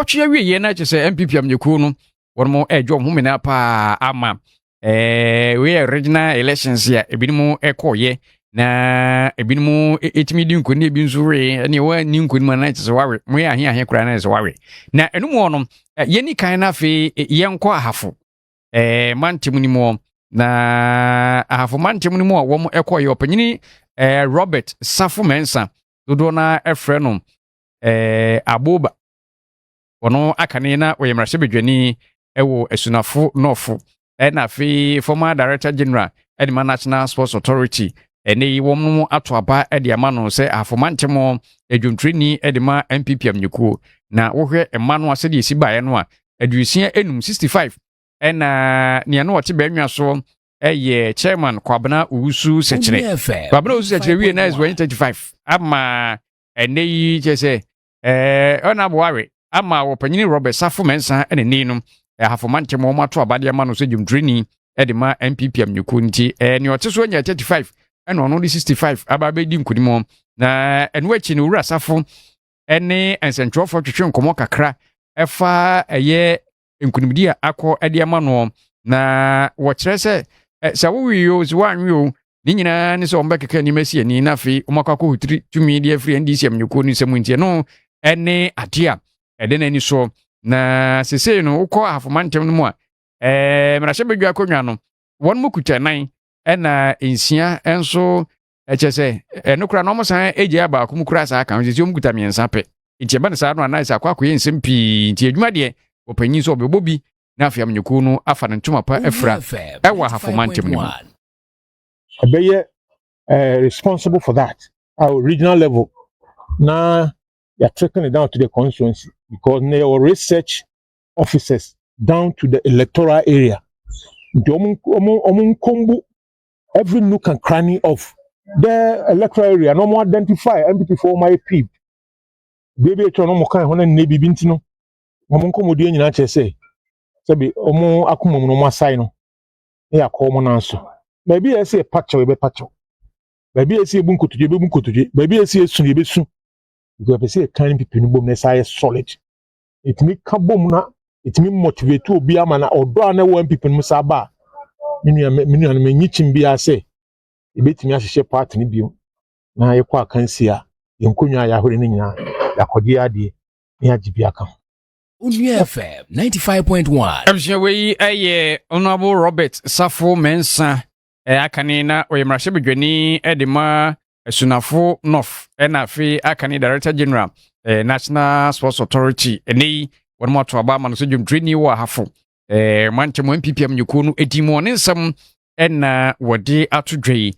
Ochia wie na chese MPP amnyeku no wono edwo homena pa ama we regional elections ya ebinimu ekoye na ebinimu etimi di nkoni ebi nzure ne wa ni nkoni na chese wawe mo ya ahia kura na chese wawe na enumu ono yeni kan na fe yenko ahafo mantimu ni mo na ahafo mantimu ni mo wo mo ekoye opanyini Robert Sarfo Mensah dodo na efre no aboba wono akane na oyemrahye bedwani ewo esunafo nofo na fi former director general edema national sports authority ene wom ato aba ede ama no se afomantemo edwuntrini edema MPP amnyuku na wohwe ema no ase de sibae no a adusia enum 65 na ne no wote banwa so eye chairman kwabena usu sechire kwabena usu sechire wie na is 135 ama ene yi chese ona boare ama wopanyini Robert Sarfo Mensah ene ninu Ahafo mantemo mato abade ama no so dwuntrini edema MPP amnyuku nti ne oteso nya 35 ene ono di 65 aba be di nkunimo na ene wachi no wura Sarfo ene ensentrofo twetwe nkomo kakra efa eye nkunimdi akọ ede ama no na wo kire se sawo zwanwo ni nyina ne so ombekeka ni masi ani na fi omakako hutiri tumi di afri ndisi amnyuku ni semu nti no ene adia ede na ni so na sese no ukọ Ahafo mantem no mu a mrahye bedwa konwa no won mu kutanan na ensia enso echese enokura no mo san eje aba akum kura sa kan sese mu kuta miensa pe nti ba ne sa no anai akwa koye nsempi nti adwuma de opanyin so obebobi na afia mnyuku no afa ne ntoma pa efra ewa Ahafo mantem no abeye responsible for that our regional level na you're taking it down to the constituency because they are research officers down to the electoral area. Every nook and cranny of the electoral area. No more identify MPP for my peep. Baby, it's no more kind of maybe bintino. Omun komodi nyina chese. Sabi omu akumo no masai no. Ya common answer. Maybe I say patch we be patch. Maybe I say bunkotuje. Maybe I say sun be sun. Because I say kind people no bom na say solid. It me ka bom na it me motivate obi ama na odo na one people no sa ba. Minu na me nyichim bia say e betimi ahyehe part ni bio. Na ye kwa kansi a ye nkonwa ya hore ni nyina yakodi ade ni agibi aka. Onua FM 95.1. Abshewe aye Honorable Robert Sarfo Mensah akane na oyemrahye bedwani edema Sunafo North fi akane Director General National Sports Authority eni won mo to aba ma no so dwuntrini wo Ahafo mantemo MPP amnyuku no edimo ne nsam na wode atodwei